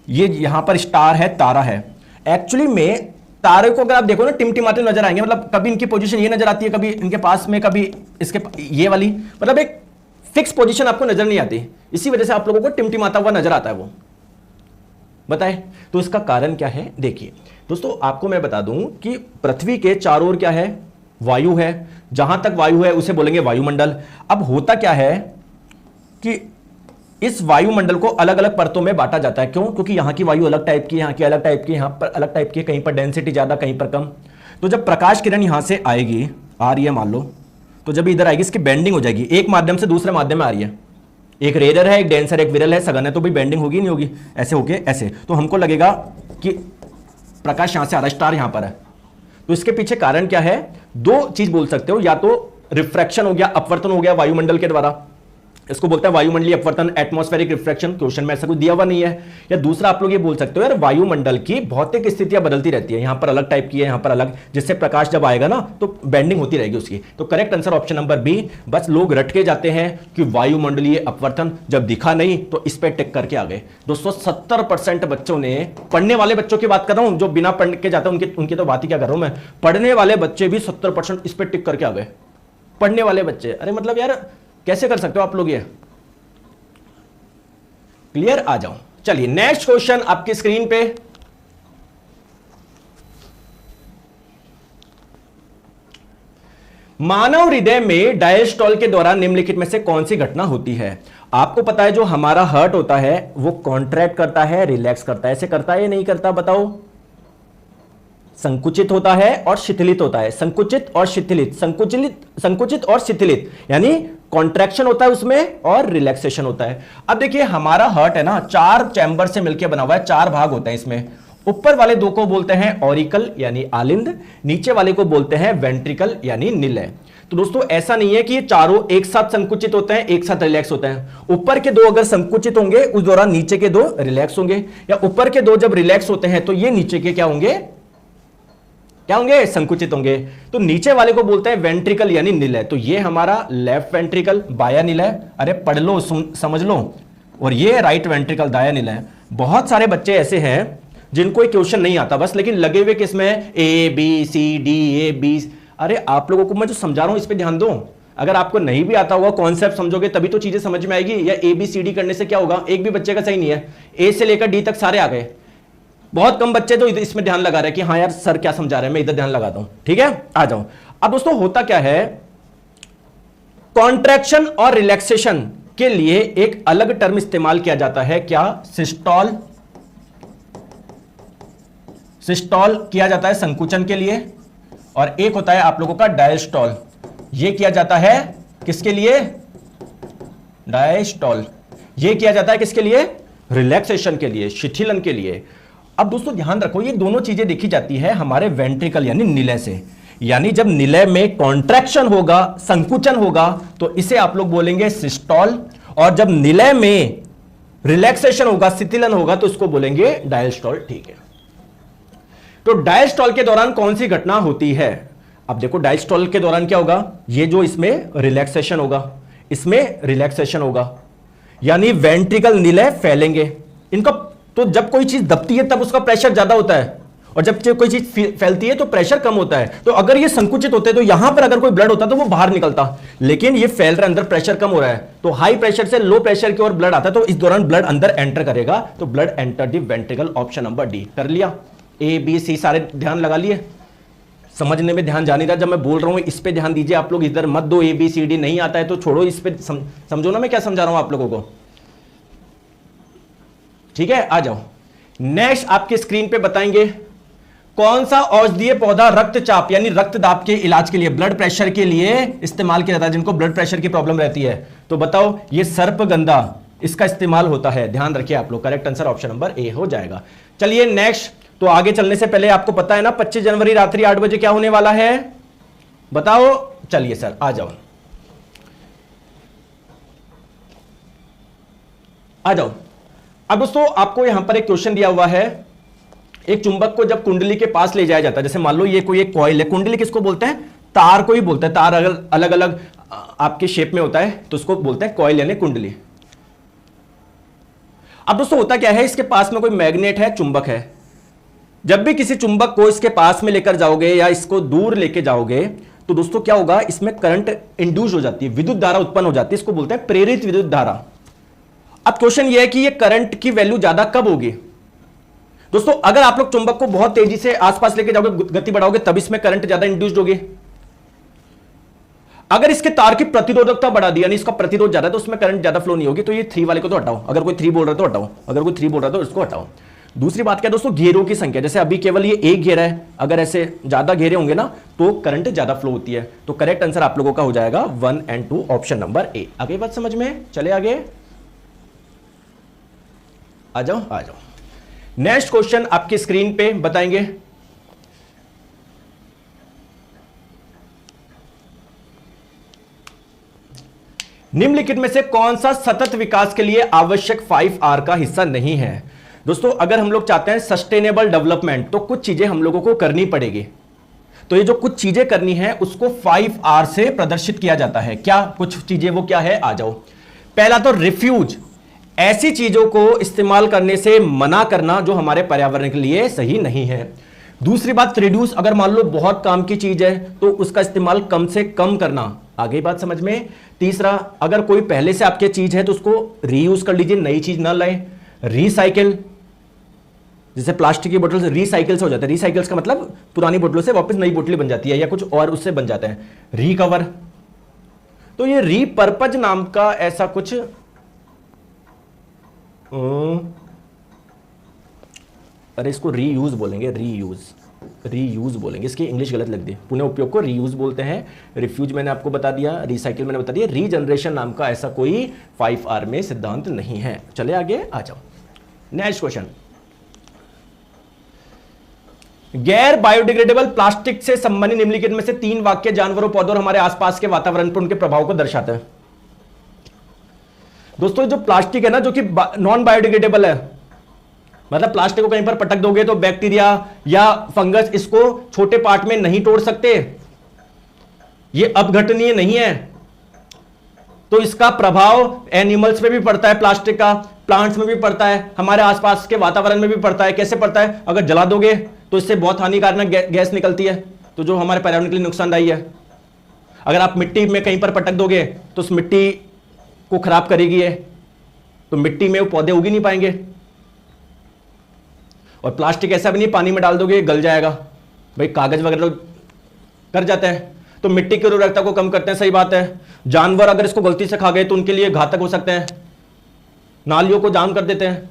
ये यहां पर स्टार है, तारा है। एक्चुअली में तारे को अगर आप देखो ना, टिमटिमाते नजर आएंगे, मतलब कभी इनकी पोजीशन ये नजर आती है, कभी इनके पास में, कभी इसके ये वाली, मतलब एक फिक्स पोजीशन आपको नजर नहीं आती। इसी वजह से आप लोगों को टिमटिमाता हुआ नजर आता है वो। बताए तो इसका कारण क्या है? देखिए दोस्तों, आपको मैं बता दूं कि पृथ्वी के चारों ओर क्या है, वायु है। जहां तक वायु है उसे बोलेंगे वायुमंडल। अब होता क्या है कि इस वायुमंडल को अलग अलग परतों में बांटा जाता है। क्यों? क्योंकि यहां की वायु अलग टाइप की, यहां की अलग टाइप की, यहां पर अलग टाइप की, कहीं पर डेंसिटी ज्यादा, कहीं पर कम। तो जब प्रकाश किरण यहां से आएगी, आ रही है मान लो, तो जब इधर आएगी इसकी बेंडिंग हो जाएगी, एक माध्यम से दूसरे माध्यम में आ रही है। एक रेयर है, एक डेंसर, एक विरल है, सघन है, तो भाई बेंडिंग होगी नहीं होगी? ऐसे होके ऐसे, तो हमको लगेगा कि प्रकाश यहां से आ रहा है, स्टार यहां पर है। तो इसके पीछे कारण क्या है? दो चीज बोल सकते हो, या तो रिफ्रैक्शन हो गया, अपवर्तन हो गया वायुमंडल के द्वारा, इसको बोलते हैं वायुमंडलीय अपवर्तन, एटमॉस्फेरिक रिफ्रैक्शन। क्वेश्चन में ऐसा कुछ दिया हुआ नहीं है। या दूसरा आप लोग ये बोल सकते हो, यार वायुमंडल की भौतिक स्थितियां बदलती रहती है, यहां पर अलग टाइप की है, यहां पर अलग, जिससे प्रकाश जब आएगा ना तो बेंडिंग होती रहेगी उसकी। तो correct answer option number B. बस लोग रट के जाते हैं कि वायुमंडलीय अपवर्तन, जब दिखा नहीं तो इस पर टिक करके आ गए। दोस्तों 70% बच्चों ने, पढ़ने वाले बच्चों की बात कर रहा हूं, जो बिना पढ़ के जाते हैं उनकी तो बात ही क्या कर रहा हूं मैं, पढ़ने वाले बच्चे भी 70% इस पर टिक करके आ गए। पढ़ने वाले बच्चे, अरे मतलब यार कैसे कर सकते हो आप लोग ये? क्लियर? आ जाओ, चलिए नेक्स्ट क्वेश्चन आपकी स्क्रीन पे। मानव हृदय में डायस्टॉल के दौरान निम्नलिखित में से कौन सी घटना होती है? आपको पता है जो हमारा हार्ट होता है वो कॉन्ट्रैक्ट करता है, रिलैक्स करता है, ऐसे करता है या नहीं करता? बताओ। संकुचित होता है और शिथिलित होता है, संकुचित और शिथिलित, संकुचित और शिथिलित, यानी कॉन्ट्रैक्शन होता है उसमें और रिलैक्सेशन होता है। अब देखिए हमारा हार्ट है ना, 4 चैम्बर से मिलकर बना हुआ है, 4 भाग होते हैं इसमें। ऊपर वाले 2 को बोलते हैं ऑरिकल यानी आलिंद, नीचे वाले को बोलते हैं वेंट्रिकल यानी निलय। तो दोस्तों ऐसा नहीं है कि ये चारों एक साथ संकुचित होते हैं, एक साथ रिलैक्स होते हैं। ऊपर के 2 अगर संकुचित होंगे उस दौरान नीचे के 2 रिलैक्स होंगे, या ऊपर के 2 जब रिलैक्स होते हैं तो ये नीचे के क्या होंगे, संकुचित होंगे। तो नीचे वाले को बोलते हैं वेंट्रिकल यानी निलय। तो ये हमारा लेफ्ट वेंट्रिकल, बाया निलय, अरे पढ़ लो समझ लो, और ये राइट वेंट्रिकल, दाया निलय। बहुत सारे बच्चे ऐसे हैं जिनको क्वेश्चन नहीं आता बस, लेकिन लगे हुए किसमें, A B C D A B. अरे आप लोगों को मैं जो समझा रहा हूं इस पे ध्यान दो। अगर आपको नहीं भी आता होगा, कॉन्सेप्ट समझोगे तभी तो चीजें समझ में आएगी। या ए बी सी डी करने से क्या होगा, एक भी बच्चे का सही नहीं है, ए से लेकर डी तक सारे आ गए। बहुत कम बच्चे तो इसमें ध्यान लगा रहे हैं कि हाँ यार सर क्या समझा रहे हैं, मैं इधर ध्यान लगाता हूं। ठीक है, आ जाओ। अब दोस्तों होता क्या है, कॉन्ट्रैक्शन और रिलैक्सेशन के लिए एक अलग टर्म इस्तेमाल किया जाता है, क्या? सिस्टॉल। सिस्टॉल किया जाता है संकुचन के लिए, और एक होता है आप लोगों का डायस्टॉल। यह किया जाता है किसके लिए? डायस्टॉल। यह किया जाता है किसके लिए? रिलैक्सेशन के लिए, शिथिलन के लिए। अब दोस्तों ध्यान रखो, ये दोनों चीजें देखी जाती है हमारे वेंट्रिकल यानी निलय से। यानी जब निलय में कॉन्ट्रैक्शन होगा, संकुचन होगा, तो इसे आप लोग बोलेंगे सिस्टॉल, और जब निलय में रिलैक्सेशन होगा, शिथिलन होगा, तो इसको बोलेंगे डायस्टॉल। ठीक है, तो डायस्टॉल के दौरान कौन सी घटना होती है? अब देखो डायस्टॉल के दौरान क्या होगा, ये जो इसमें रिलैक्सेशन होगा, इसमें रिलैक्सेशन होगा, यानी वेंट्रिकल निलय फैलेंगे इनका। तो जब कोई चीज दबती है तब उसका प्रेशर ज्यादा होता है, और जब कोई चीज फैलती है तो प्रेशर कम होता है, तो अगर ये संकुचित होते तो यहां पर अगर कोई ब्लड होता तो वो बाहर निकलता, लेकिन ये फैल रहा है, अंदर प्रेशर कम हो रहा है, तो हाई प्रेशर से लो प्रेशर की ओर ब्लड आता है, तो इस दौरान ब्लड अंदर एंटर करेगा, तो blood enter the ventricle, option number D. कर लिया, ए बी सी सारे ध्यान लगा लिए, समझने में ध्यान जा नहीं रहा, जब मैं बोल रहा हूं इस पे ध्यान दीजिए, आप लोग इधर मत दो ए बी सी डी, नहीं आता है तो छोड़ो, इस पे समझो ना मैं क्या समझा रहा हूं आप लोगों को, ठीक है। आ जाओ, नेक्स्ट आपके स्क्रीन पे बताएंगे कौन सा औषधीय पौधा रक्तचाप यानी रक्त दाब के इलाज के लिए, ब्लड प्रेशर के लिए इस्तेमाल किया जाता है, जिनको ब्लड प्रेशर की प्रॉब्लम रहती है, तो बताओ ये सर्पगंधा, इसका इस्तेमाल होता है, ध्यान रखिए आप लोग, correct answer option number A हो जाएगा। चलिए नेक्स्ट, तो आगे चलने से पहले आपको पता है ना 25 जनवरी रात्रि 8 बजे क्या होने वाला है, बताओ। चलिए सर आ जाओ, आ जाओ। अब दोस्तों आपको यहां पर एक क्वेश्चन दिया हुआ है, एक चुंबक को जब कुंडली के पास ले जाया जाता है, जैसे मान लो ये कोई एक कॉइल है, कुंडली किसको बोलते हैं, तार को ही बोलते हैं, तार अगर अलग अलग आपके शेप में होता है तो उसको बोलते हैं कॉइल यानी कुंडली। अब दोस्तों होता क्या है, इसके पास में कोई मैग्नेट है, चुंबक है, जब भी किसी चुंबक को इसके पास में लेकर जाओगे या इसको दूर लेके जाओगे तो दोस्तों क्या होगा, इसमें करंट इंड्यूस हो जाती है, विद्युत धारा उत्पन्न हो जाती है, इसको बोलते हैं प्रेरित विद्युत धारा। अब क्वेश्चन यह है कि ये करंट की वैल्यू ज्यादा कब होगी दोस्तों, अगर आप लोग चुंबक को बहुत तेजी से आसपास लेके जाओगे, गति बढ़ाओगे, तब इसमें करंट ज्यादा इंड्यूस्ड होगी। अगर इसके तार की प्रतिरोधकता बढ़ा दी यानी इसका प्रतिरोध ज्यादा है तो उसमें करंट ज्यादा फ्लो नहीं होगी, तो ये 3 वाले को तो हटाओ, अगर कोई 3 बोल रहा है तो हटाओ, अगर कोई 3 बोल रहा है तो इसको हटाओ। दूसरी बात क्या है दोस्तों, घेरों की संख्या, जैसे अभी केवल ये एक घेरा है, अगर ऐसे ज्यादा घेरे होंगे ना तो करंट ज्यादा फ्लो होती है, तो करेक्ट आंसर आप लोगों का हो जाएगा 1 और 2 ऑप्शन नंबर ए। आगे बात समझ में, चले आगे, आ जाओ आ जाओ। नेक्स्ट क्वेश्चन आपकी स्क्रीन पे बताएंगे, निम्नलिखित में से कौन सा सतत विकास के लिए आवश्यक 5R का हिस्सा नहीं है। दोस्तों अगर हम लोग चाहते हैं सस्टेनेबल डेवलपमेंट तो कुछ चीजें हम लोगों को करनी पड़ेगी, तो ये जो कुछ चीजें करनी है उसको 5R से प्रदर्शित किया जाता है। क्या कुछ चीजें, वो क्या है, आ जाओ। पहला तो रिफ्यूज, ऐसी चीजों को इस्तेमाल करने से मना करना जो हमारे पर्यावरण के लिए सही नहीं है। दूसरी बात रिड्यूस, अगर मान लो बहुत काम की चीज है तो उसका इस्तेमाल कम से कम करना, आगे बात समझ में। तीसरा, अगर कोई पहले से आपके चीज है तो उसको रीयूज कर लीजिए, नई चीज ना लाएं। रिसाइकिल, जैसे प्लास्टिक की बोतल से रिसाइकिल से हो जाता है, रिसाइकिल्स का मतलब पुरानी बोतलों से वापस नई बोतलें बन जाती है या कुछ और उससे बन जाते हैं। रिकवर, तो ये रीपर्पज नाम का ऐसा कुछ अरे इसको रीयूज बोलेंगे, रीयूज बोलेंगे, इसकी इंग्लिश गलत लग दी, पुनः उपयोग को रीयूज बोलते हैं। रिफ्यूज मैंने आपको बता दिया, रिसाइकिल मैंने बता दिया, रीजनरेशन नाम का ऐसा कोई 5R में सिद्धांत नहीं है। चले आगे आ जाओ। नेक्स्ट क्वेश्चन, गैर बायोडिग्रेडेबल प्लास्टिक से संबंधित निम्नलिखित में से 3 वाक्य जानवरों, पौधों और हमारे आसपास के वातावरण पर उनके प्रभाव को दर्शाते हैं। दोस्तों जो प्लास्टिक है ना, जो कि नॉन बायोडिग्रेडेबल है, मतलब प्लास्टिक को कहीं पर पटक दोगे तो बैक्टीरिया या फंगस इसको छोटे पार्ट में नहीं तोड़ सकते, ये अपघटनीय नहीं है, तो इसका प्रभाव एनिमल्स पे भी पड़ता है, प्लास्टिक का प्लांट्स में भी पड़ता है, हमारे आसपास के वातावरण में भी पड़ता है। कैसे पड़ता है, अगर जला दोगे तो इससे बहुत हानिकारक गैस निकलती है, तो जो हमारे पर्यावरण के लिए नुकसानदायी है। अगर आप मिट्टी में कहीं पर पटक दोगे तो उस मिट्टी को खराब करेगी है, तो मिट्टी में वो पौधे उग ही नहीं पाएंगे। और प्लास्टिक ऐसा भी नहीं, पानी में डाल दोगे गल जाएगा, भाई कागज वगैरह कर जाते हैं, तो मिट्टी की उर्वरकता को कम करते हैं, सही बात है। जानवर अगर इसको गलती से खा गए तो उनके लिए घातक हो सकते हैं, नालियों को जाम कर देते हैं।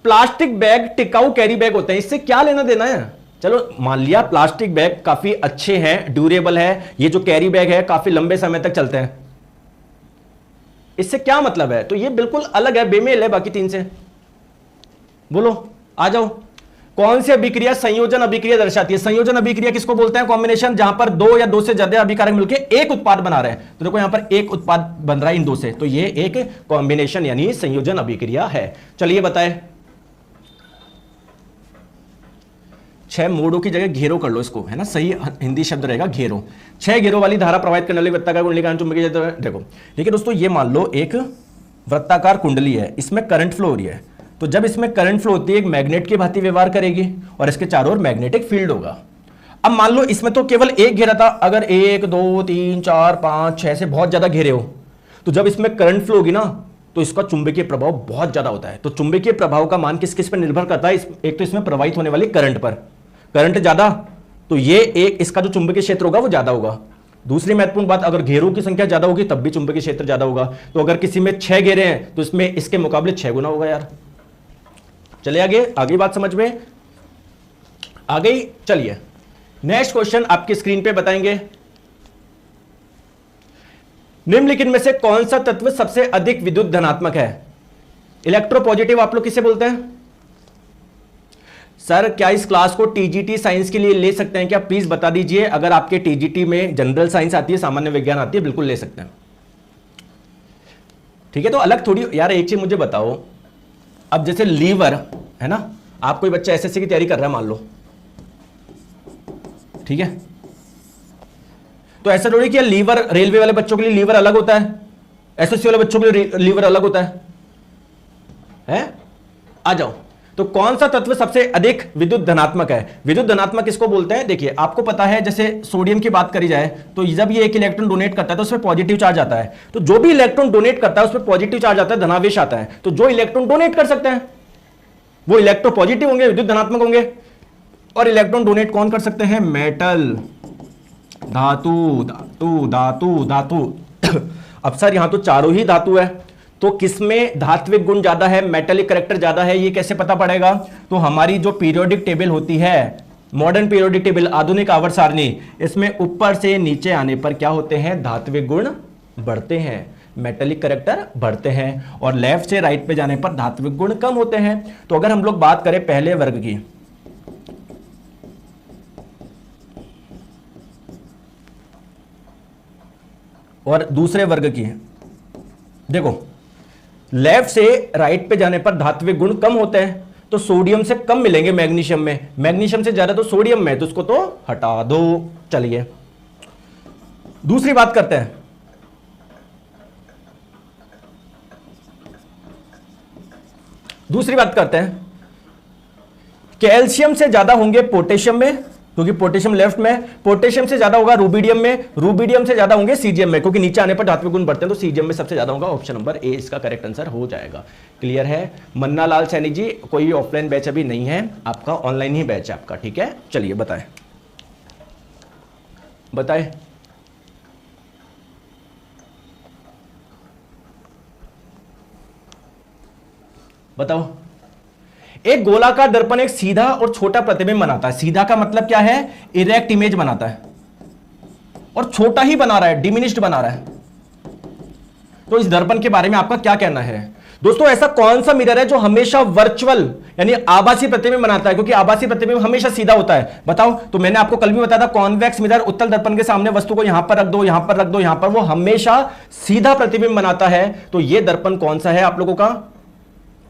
प्लास्टिक बैग टिकाऊ कैरी बैग होते हैं, इससे क्या लेना देना है। चलो मान लिया प्लास्टिक बैग काफी अच्छे हैं, ड्यूरेबल है, ये जो कैरी बैग है काफी लंबे समय तक चलते हैं, इससे क्या मतलब है, तो ये बिल्कुल अलग है, बेमेल है बाकी 3 से। बोलो आ जाओ, कौन सी अभिक्रिया संयोजन अभिक्रिया दर्शाती है। संयोजन अभिक्रिया किसको बोलते हैं, कॉम्बिनेशन, जहां पर 2 या 2 से ज्यादा अभिकारक मिलकर एक उत्पाद बना रहे हैं। तो देखो यहां पर एक उत्पाद बन रहा है इन 2 से, तो ये एक कॉम्बिनेशन यानी संयोजन अभिक्रिया है। चलिए बताएं, 6 मोड़ों की जगह घेरो कर लो इसको, है ना, सही हिंदी शब्द रहेगा घेरो। 6 घेरों वाली धारा प्रवाहित करने वाली वृत्ताकार कुंडली का चुंबकीय क्षेत्र। देखो देखिए दोस्तों, ये मान लो एक वृत्ताकार कुंडली है, इसमें करंट फ्लो हो रही है, तो जब इसमें करंट फ्लो होती है एक मैग्नेट की भांति व्यवहार करेगी और इसके चारों ओर मैग्नेटिक फील्ड होगा। अब मान लो इसमें तो केवल एक घेरा था, अगर 1 2 3 4 5 6 से बहुत ज्यादा घेरे हो तो जब इसमें करंट फ्लो होगी ना तो इसका चुंबकीय प्रभाव बहुत ज्यादा होता है। तो चुंबकीय प्रभाव का मान किस किस पर निर्भर करता है? एक तो इसमें प्रवाहित होने वाली करंट पर, करंट ज्यादा तो ये एक इसका जो चुंबकीय क्षेत्र होगा वो ज्यादा होगा। दूसरी महत्वपूर्ण बात, अगर घेरों की संख्या ज्यादा होगी तब भी चुंबकीय क्षेत्र ज्यादा होगा। तो अगर किसी में 6 घेरे हैं तो इसमें इसके मुकाबले 6 गुना होगा यार। चलिए आगे बात समझ में आ गई। चलिए नेक्स्ट क्वेश्चन आपकी स्क्रीन पे बताएंगे। निम्नलिखित में से कौन सा तत्व सबसे अधिक विद्युत धनात्मक है? इलेक्ट्रोपॉजिटिव आप लोग किसे बोलते हैं? सर क्या इस क्लास को टीजीटी साइंस के लिए ले सकते हैं क्या? प्लीज बता दीजिए। अगर आपके टीजीटी में जनरल साइंस आती है, सामान्य विज्ञान आती है, बिल्कुल ले सकते हैं। ठीक है, तो अलग थोड़ी यार। एक चीज मुझे बताओ, अब जैसे लीवर है ना, आप कोई बच्चा एसएससी की तैयारी कर रहा है मान लो, ठीक है, तो ऐसा थोड़ी कि लीवर रेलवे वाले बच्चों के लिए लीवर अलग होता है, एसएससी वाले बच्चों के लिए लीवर अलग होता है? आ जाओ। तो कौन सा तत्व सबसे अधिक विद्युत धनात्मक है? विद्युत धनात्मक किसको बोलते हैं? देखिए आपको पता है, जैसे सोडियम की बात करी जाए तो जब ये एक इलेक्ट्रॉन डोनेट करता है तो उसमें पॉजिटिव चार्ज आता है। तो जो भी इलेक्ट्रॉन डोनेट करता है उसमें पॉजिटिव चार्ज आता है, धनावेश आता है। तो जो इलेक्ट्रॉन डोनेट कर सकते हैं वो इलेक्ट्रो पॉजिटिव होंगे, विद्युत धनात्मक होंगे। और इलेक्ट्रॉन डोनेट कौन कर सकते हैं? मेटल, धातु धातु धातु धातु। अब सर यहां तो चारों ही धातु है, तो किसमें धात्विक गुण ज्यादा है, मेटेलिक कैरेक्टर ज्यादा है, ये कैसे पता पड़ेगा? तो हमारी जो पीरियोडिक टेबल होती है, मॉडर्न पीरियोडिक टेबल, आधुनिक आवर्त सारणी, इसमें ऊपर से नीचे आने पर क्या होते हैं? धात्विक गुण बढ़ते हैं, मेटेलिक कैरेक्टर बढ़ते हैं, और लेफ्ट से राइट पे जाने पर धात्विक गुण कम होते हैं। तो अगर हम लोग बात करें पहले वर्ग की, और दूसरे वर्ग की, देखो लेफ्ट से राइट पे जाने पर धात्विक गुण कम होते हैं, तो सोडियम से कम मिलेंगे मैग्नीशियम में, मैग्नीशियम से ज्यादा तो सोडियम में, तो उसको तो हटा दो। चलिए दूसरी बात करते हैं। कैल्शियम से ज्यादा होंगे पोटेशियम में, क्योंकि पोटेशियम लेफ्ट में, पोटेशियम से ज्यादा होगा रूबिडियम में, रूबिडियम से ज्यादा होंगे सीजियम में, क्योंकि नीचे आने पर धात्विक गुण बढ़ते हैं, तो सीजियम में सबसे ज्यादा होगा। ऑप्शन नंबर ए इसका करेक्ट आंसर हो जाएगा। क्लियर है? मन्ना लाल सैनी जी, कोई ऑफलाइन बैच अभी नहीं है आपका, ऑनलाइन ही बैच है आपका, ठीक है? चलिए बताएं बताओ। एक गोलाकार दर्पण एक सीधा और छोटा प्रतिबिंब बनाता है। सीधा का मतलब क्या है? इरेक्ट इमेज बनाता है, और छोटा ही बना रहा है, डिमिनिश्ड बना रहा है। तो इस दर्पण के बारे में आपका क्या कहना है? दोस्तों ऐसा कौन सा मिरर है जो हमेशा वर्चुअल यानी आभासी प्रतिबिंब बनाता है? क्योंकि आभासी प्रतिबिंब हमेशा सीधा होता है। बताओ। तो मैंने आपको कल भी बताया था, कॉन्वेक्स मिरर उत्तल दर्पण के सामने वस्तु को यहां पर रख दो, यहां पर रख दो, यहां पर, वो हमेशा सीधा प्रतिबिंब बनाता है। तो यह दर्पण कौन सा है आप लोगों का?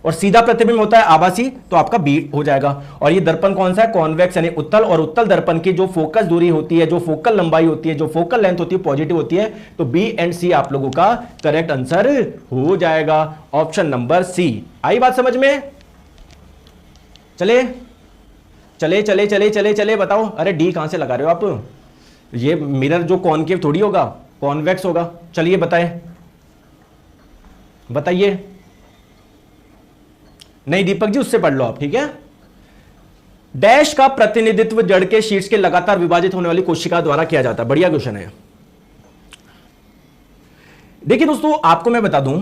और सीधा प्रतिबिंब होता है आभासी, तो आपका बी हो जाएगा। और ये दर्पण कौन सा है? कॉन्वेक्स यानी उत्तल। और उत्तल दर्पण की जो फोकस दूरी होती है, जो फोकल लंबाई होती है, जो फोकल लेंथ होती है, पॉजिटिव होती है। तो बी एंड सी आप लोगों का करेक्ट आंसर हो जाएगा। Option number C. आई बात समझ में? चले चले चले चले चले चले बताओ। अरे डी कहां से लगा रहे हो आप? ये मिरर जो कॉनकेव थोड़ी होगा, कॉन्वेक्स होगा। चलिए बताइए। नहीं दीपक जी, उससे पढ़ लो आप, ठीक है? डैश का प्रतिनिधित्व जड़ के शीर्ष के लगातार विभाजित होने वाली कोशिका द्वारा किया जाता है। बढ़िया क्वेश्चन है। देखिए दोस्तों, आपको मैं बता दूं,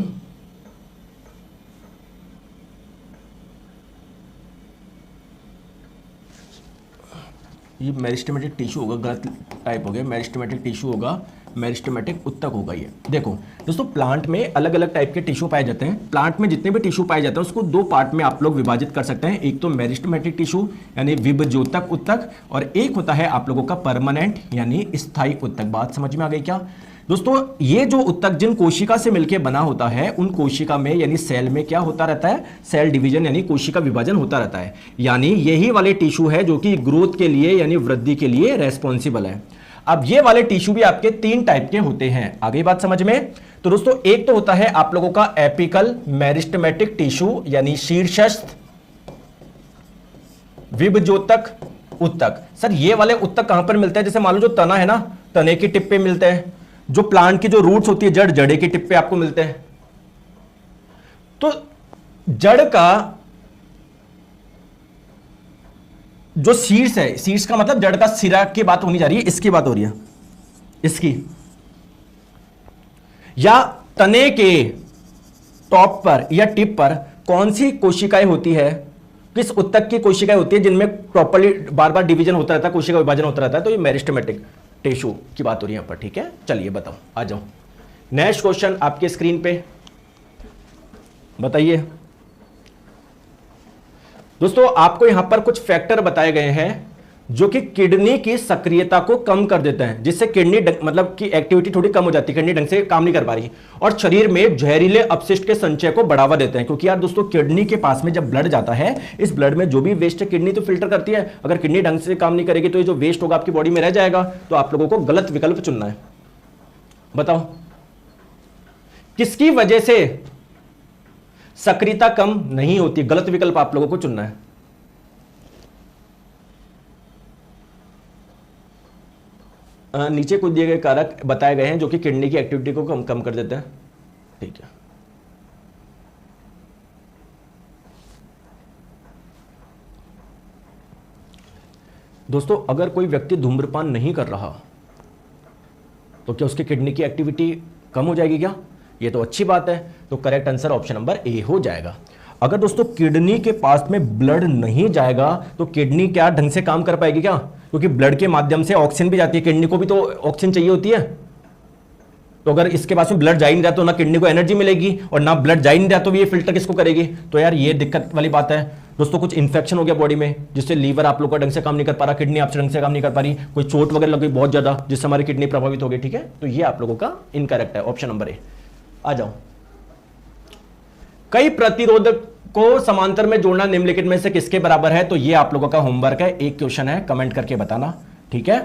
ये मेरिस्टेमेटिक टिश्यू होगा, गलत टाइप हो गया, मेरिस्टेमेटिक टिश्यू होगा, मेरिस्टेमेटिक उत्तक होगा ये। देखो दोस्तों, प्लांट में अलग अलग टाइप के टिश्यू पाए जाते हैं। प्लांट में जितने भी टिश्यू पाए जाते हैं उसको दो पार्ट में आप लोग विभाजित कर सकते हैं। एक तो मेरिस्टेमेटिक टिश्यू यानी विभज्योतक उत्तक, और एक होता है आप लोगों का परमानेंट यानी स्थायी उत्तक। बात समझ में आ गई क्या दोस्तों? ये जो उत्तक जिन कोशिका से मिलकर बना होता है, उन कोशिका में यानी सेल में क्या होता रहता है? सेल डिवीजन यानी कोशिका विभाजन होता रहता है। यानी यही वाले टिश्यू है जो कि ग्रोथ के लिए यानी वृद्धि के लिए रेस्पॉन्सिबल है। अब ये वाले टिश्यू भी आपके 3 टाइप के होते हैं, आगे बात समझ में। तो दोस्तों एक तो होता है आप लोगों का एपिकल मेरिस्टेमेटिक टिश्यू यानी शीर्षस्थ, विभज्योतक, उत्तक। सर ये वाले उत्तक कहां पर मिलते हैं? जैसे मान लो जो तना है ना, तने की टिप पे मिलते हैं, जो प्लांट की जो रूट्स होती है जड़, जड़े की टिप पे आपको मिलते हैं। तो जड़ का जो शीर्ष है, शीर्ष का मतलब जड़ का सिरा की बात होनी जा रही है, इसकी बात हो रही है, इसकी, या तने के टॉप पर या टिप पर कौन सी कोशिकाएं होती है, किस उत्तक की कोशिकाएं होती है जिनमें प्रॉपर्ली बार बार डिवीजन होता रहता है, कोशिका विभाजन होता रहता है, तो ये मेरिस्टेमेटिक टिश्यू की बात हो रही है यहां पर। ठीक है, चलिए बताओ, आ जाओ नेक्स्ट क्वेश्चन आपके स्क्रीन पे, बताइए दोस्तों। आपको यहां पर कुछ फैक्टर बताए गए हैं जो कि किडनी की सक्रियता को कम कर देते हैं, जिससे किडनी मतलब की एक्टिविटी थोड़ी कम हो जाती है, किडनी ढंग से काम नहीं कर पा रही, और शरीर में जहरीले अपशिष्ट के संचय को बढ़ावा देते हैं। क्योंकि यार दोस्तों किडनी के पास में जब ब्लड जाता है, इस ब्लड में जो भी वेस्ट है किडनी तो फिल्टर करती है, अगर किडनी ढंग से काम नहीं करेगी तो ये जो वेस्ट होगा आपकी बॉडी में रह जाएगा। तो आप लोगों को गलत विकल्प चुनना है, बताओ किसकी वजह से सक्रियता कम नहीं होती, गलत विकल्प आप लोगों को चुनना है। नीचे कुछ दिए गए कारक बताए गए हैं जो कि किडनी की एक्टिविटी को कम कर देते हैं। ठीक है, दोस्तों अगर कोई व्यक्ति धूम्रपान नहीं कर रहा तो क्या उसकी किडनी की एक्टिविटी कम हो जाएगी क्या? ये तो अच्छी बात है, तो correct answer option number A हो जाएगा। अगर दोस्तों किडनी के पास में ब्लड नहीं जाएगा तो किडनी क्या ढंग से काम कर पाएगी क्या? क्योंकि ब्लड के माध्यम से ऑक्सीजन भी जाती है, किडनी को भी तो ऑक्सीजन चाहिए होती है। तो अगर इसके पास में ब्लड जा ही नहीं रहा तो ना किडनी को एनर्जी मिलेगी, और ना ब्लड जा ही नहीं रहा तो ये फिल्टर किसको करेगी? तो यार ये दिक्कत वाली बात है दोस्तों। कुछ इन्फेक्शन हो गया बॉडी में जिससे लीवर आप लोग का ढंग से काम नहीं कर पा रहा, किडनी आपसे ढंग से काम नहीं कर पा रही, कोई चोट वगैरह लग गई बहुत ज्यादा जिससे हमारी किडनी प्रभावित हो गई। ठीक है, तो ये आप लोगों का इनकरेक्ट है, ऑप्शन नंबर ए। आ जाओ, कई प्रतिरोधक को समांतर में जोड़ना निम्नलिखित में से किसके बराबर है? तो ये आप लोगों का होमवर्क है, एक क्वेश्चन है, कमेंट करके बताना। ठीक है,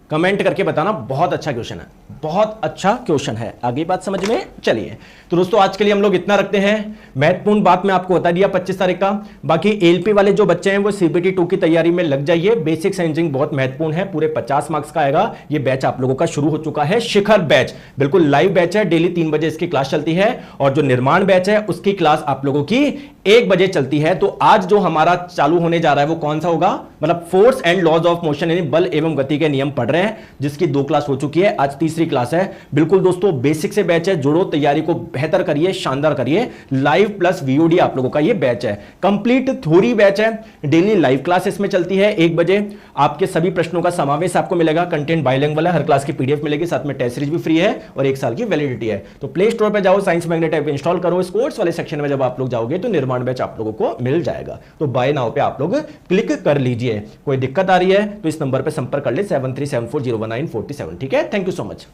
कमेंट करके बताना, बहुत अच्छा क्वेश्चन है, बहुत अच्छा क्वेश्चन है। आगे बात समझ में। चलिए तो दोस्तों आज के लिए हम लोग इतना रखते हैं। महत्वपूर्ण बात मैं आपको बता दिया 25 तारीख का। बाकी एलपी वाले जो बच्चे हैं वो सीबीटी 2 की तैयारी में लग जाइए। बेसिक साइंसिंग बहुत महत्वपूर्ण है, पूरे 50 मार्क्स का आएगा। ये बैच आप लोगों का शुरू हो चुका है, शिखर बैच, बिल्कुल लाइव बैच है, डेली 3 बजे इसकी क्लास चलती है। और जो निर्माण बैच है उसकी क्लास आप लोगों की 1 बजे चलती है। तो आज जो हमारा चालू होने जा रहा है वो कौन सा होगा? मतलब force and laws of motion यानी बल एवं गति के नियम पढ़ रहे हैं, जिसकी 2 क्लास हो चुकी है, आज तीसरी क्लास है। बिल्कुल दोस्तों बेसिक से बैच है, जुड़ो, तैयारी को बेहतर करिए, शानदार करिए। लाइव प्लस वीओडी आप लोगों का ये बैच है, कंप्लीट थ्योरी बैच है, डेली लाइव क्लास इसमें चलती है 1 बजे। आपके सभी प्रश्नों का समावेश आपको मिलेगा, कंटेंट बाइलिंगुअल है, हर क्लास की पीडीएफ मिलेगी, साथ में टेस्ट सीरीज भी फ्री है और 1 साल की वैलिडिटी है। तो प्ले स्टोर पे जाओ, साइंस मैग्नेट ऐप इंस्टॉल करो, इस कोर्स वाले सेक्शन में जब आप लोग जाओगे तो निर्माण बैच आप लोगों को मिल जाएगा। तो बाय नाउ पे आप लोग क्लिक कर लीजिए। कोई दिक्कत आ रही है तो इस नंबर पे संपर्क कर ले 7374019447। ठीक है, थैंक यू सो मच।